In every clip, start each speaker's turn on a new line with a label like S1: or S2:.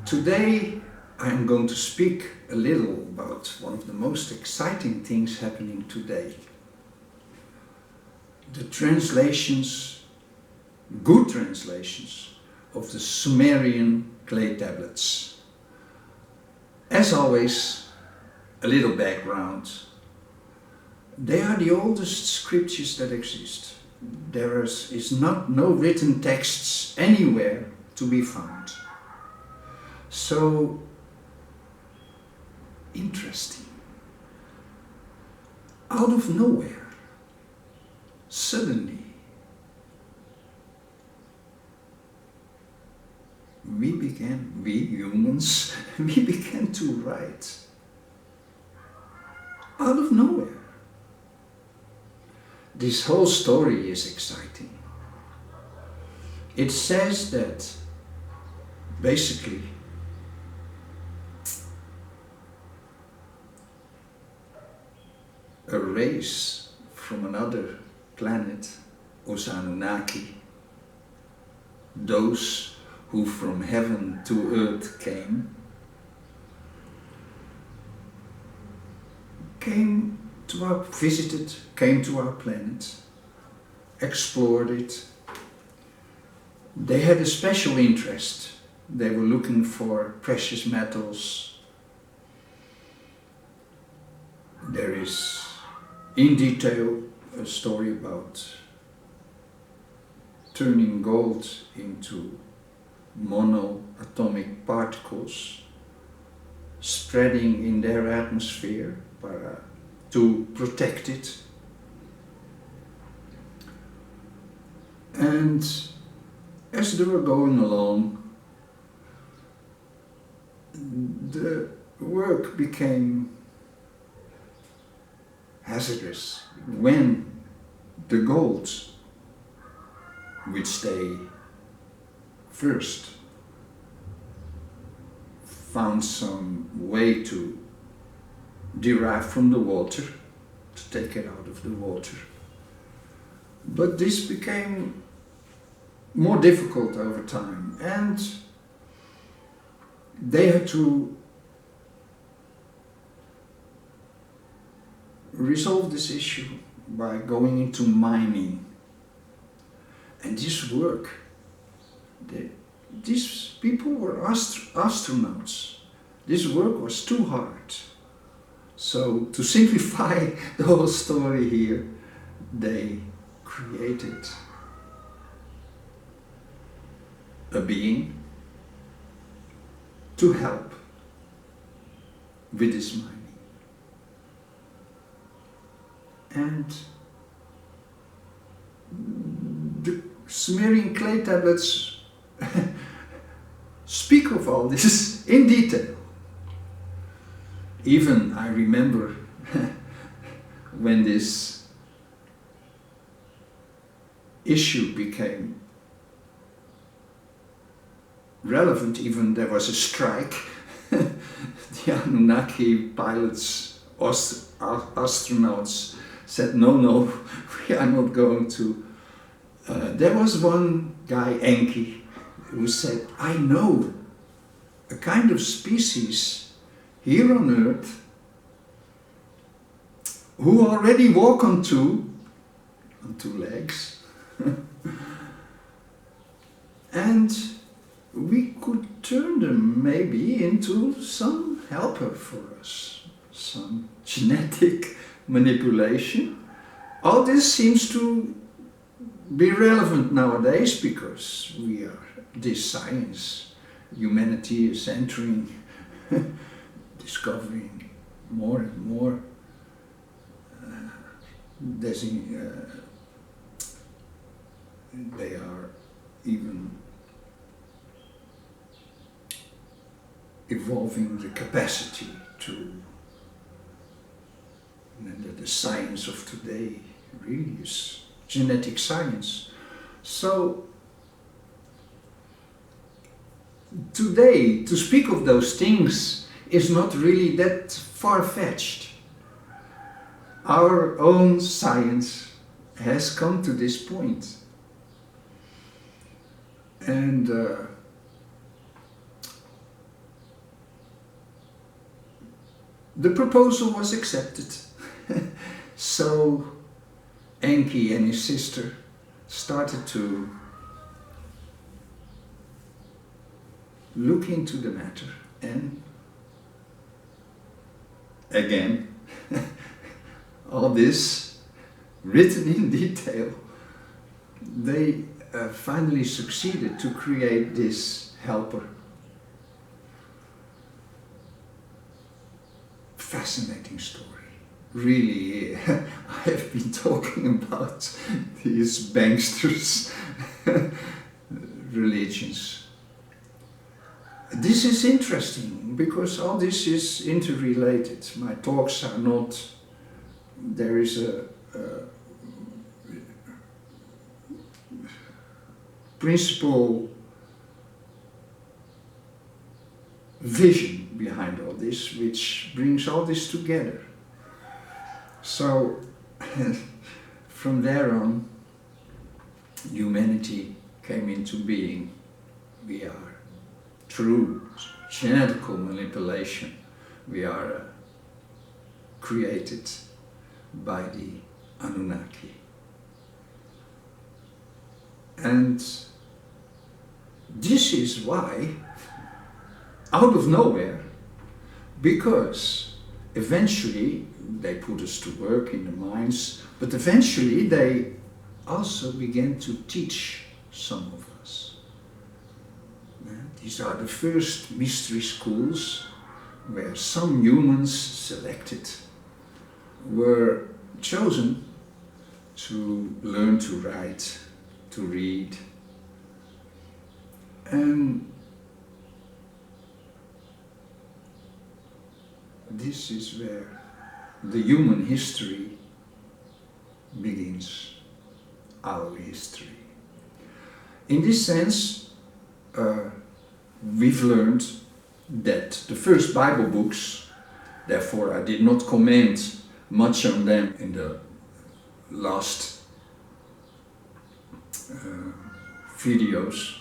S1: Today I'm going to speak a little about one of the most exciting things happening today. The translations, good translations, of the Sumerian clay tablets. As always, a little background. They are the oldest scriptures that exist. There is no written texts anywhere to be found. So interesting. Out of nowhere, suddenly, we humans, we began to write. Out of nowhere. This whole story is exciting. It says that basically a race from another planet, Anunnaki, those who from heaven to earth came to our planet, explored it. They had a special interest. They were looking for precious metals. There is, in detail, a story about turning gold into monoatomic particles, spreading in their atmosphere to protect it. And as they were going along, the work became hazardous when the gold, which they first found some way to derive from the water, to take it out of the water. But this became more difficult over time, and they had to resolve this issue by going into mining. And this work, these people were astronauts. This work was too hard. So to simplify the whole story here, they created a being to help with this mining. And the Sumerian clay tablets speak of all this in detail. Even I remember when this issue became relevant, even there was a strike. The Anunnaki pilots, astronauts said, no, we are not going to. There was one guy, Enki, who said, I know a kind of species here on Earth who already walk on two legs and we could turn them maybe into some helper for us, some genetic manipulation. All this seems to be relevant nowadays because this science, humanity is entering, discovering more and more. They are even evolving the capacity to, the science of today really is genetic science. So today, to speak of those things is not really that far-fetched. Our own science has come to this point. And the proposal was accepted. So Enki and his sister started to look into the matter, and again, all this written in detail, they finally succeeded to create this helper. Fascinating story. Really, I have been talking about these banksters' religions. This is interesting because all this is interrelated. My talks are not, there is a principal vision behind all this, which brings all this together. So, from there on, humanity came into being. We are, through genetical manipulation, we are created by the Anunnaki. And this is why, out of nowhere, because eventually they put us to work in the mines, but eventually they also began to teach some of us. These are the first mystery schools where some humans selected were chosen to learn to write, to read, and this is where the human history begins, our history. In this sense, we've learned that the first Bible books, therefore I did not comment much on them in the last videos.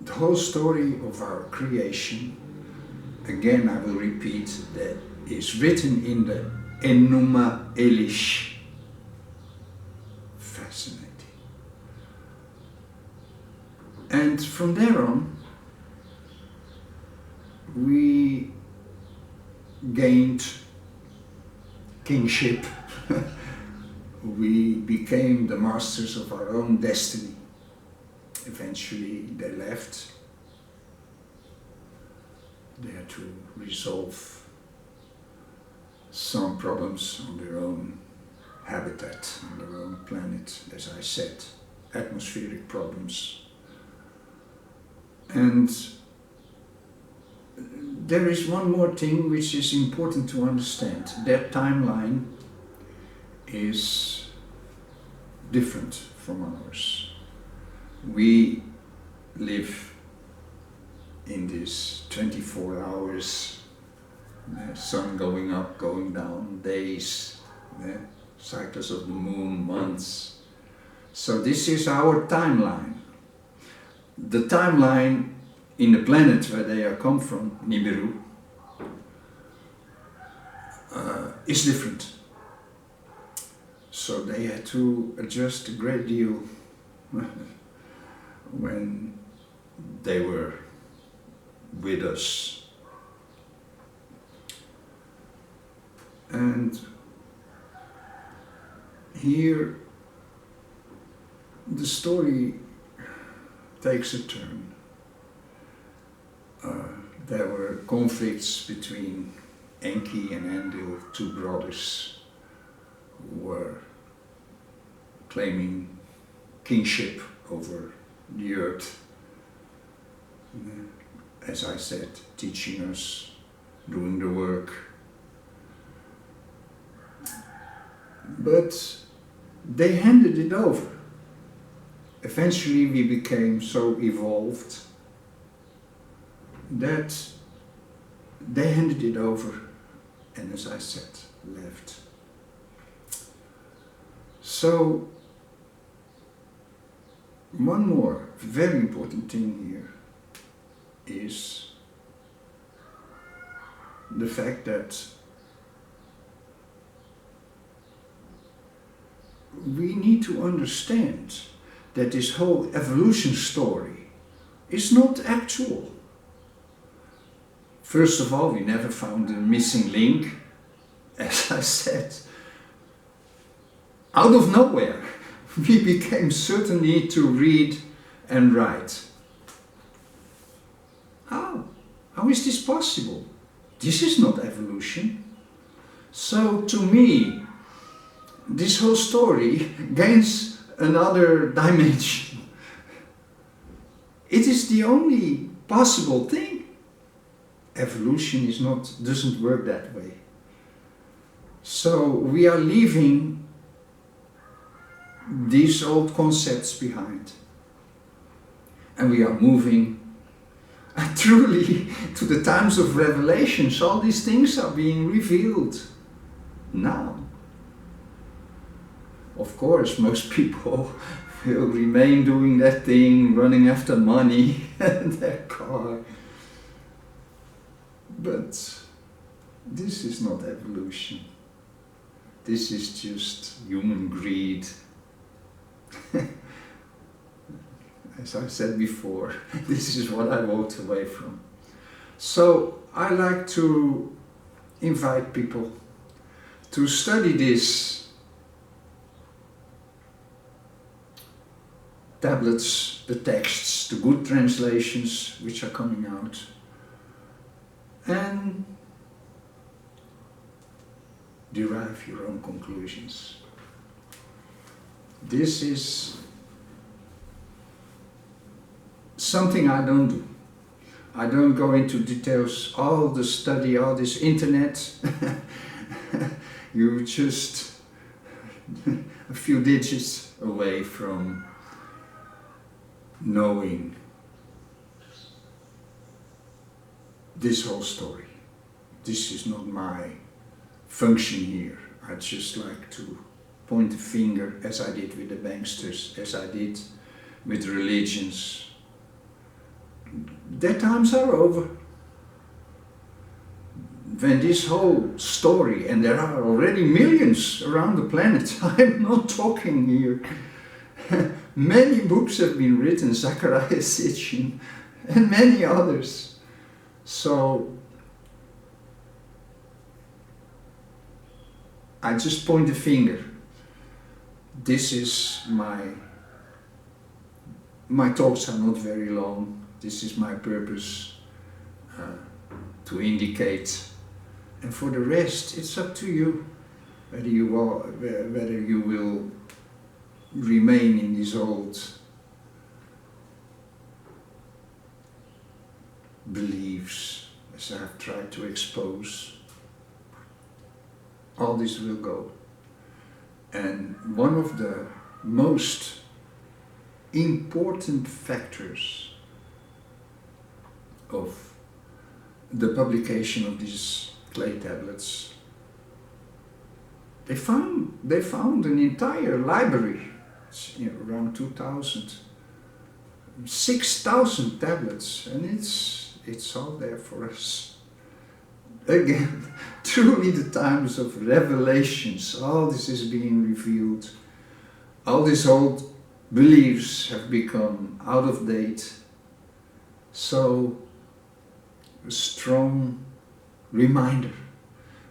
S1: The whole story of our creation, again I will repeat, that is written in the Enuma Elish. Fascinating. And from there on, we gained kingship. We became the masters of our own destiny. Eventually they left. They had to resolve some problems on their own habitat, on their own planet, as I said, atmospheric problems. And there is one more thing which is important to understand. Their timeline is different from ours. We live in this 24 hours, sun going up, going down, days, cycles of the moon, months. So this is our timeline. The timeline in the planet where they are come from, Nibiru, is different. So they had to adjust a great deal when they were with us. And here the story takes a turn. There were conflicts between Enki and Enlil, two brothers who were claiming kingship over the earth. As I said, teaching us, doing the work. But they handed it over. Eventually we became so evolved that they handed it over and, as I said, left. So one more very important thing here is the fact that we need to understand that this whole evolution story is not actual. First of all, we never found a missing link, as I said. Out of nowhere, we became certain need to read and write. How? How is this possible? This is not evolution. So to me, this whole story gains another dimension. It is the only possible thing. Evolution doesn't work that way. So we are leaving these old concepts behind. And we are moving truly to the times of revelations. All these things are being revealed now. Of course, most people will remain doing that thing, running after money and their car. But this is not evolution. This is just human greed. As I said before, this is what I walked away from. So I like to invite people to study these tablets, the texts, the good translations which are coming out, and derive your own conclusions. This is something I don't do. I don't go into details, all the study, all this internet. You're just a few digits away from knowing this whole story. This is not my function here. I just like to point a finger, as I did with the banksters, as I did with religions. Their times are over. When this whole story, and there are already millions around the planet, I'm not talking here. Many books have been written, Zachariah Sitchin, and many others. So I just point the finger. This is my talks are not very long. This is my purpose, to indicate. And for the rest, it's up to you whether you will remain in these old beliefs, as I have tried to expose. All this will go. And one of the most important factors of the publication of these clay tablets, they found an entire library, around 2,000, 6,000 tablets, and it's all there for us. Again, truly the times of revelations, all this is being revealed. All these old beliefs have become out of date. So, a strong reminder,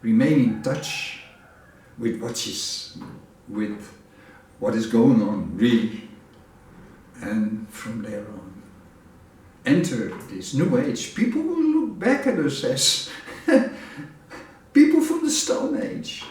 S1: remain in touch with what is going on really, and from there on, enter this new age. People will look back at us as people from the Stone Age.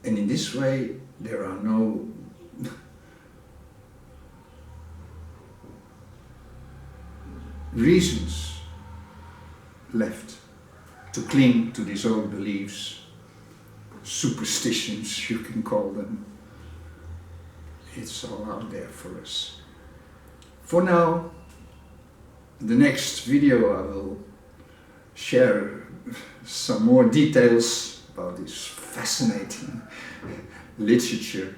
S1: And in this way, there are no reasons left to cling to these old beliefs, superstitions you can call them. It's all out there for us. For now, in the next video I will share some more details about this fascinating literature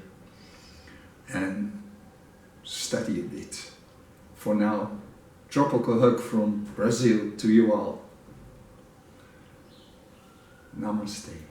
S1: and study a bit. For now, tropical hug from Brazil to you all. Namaste.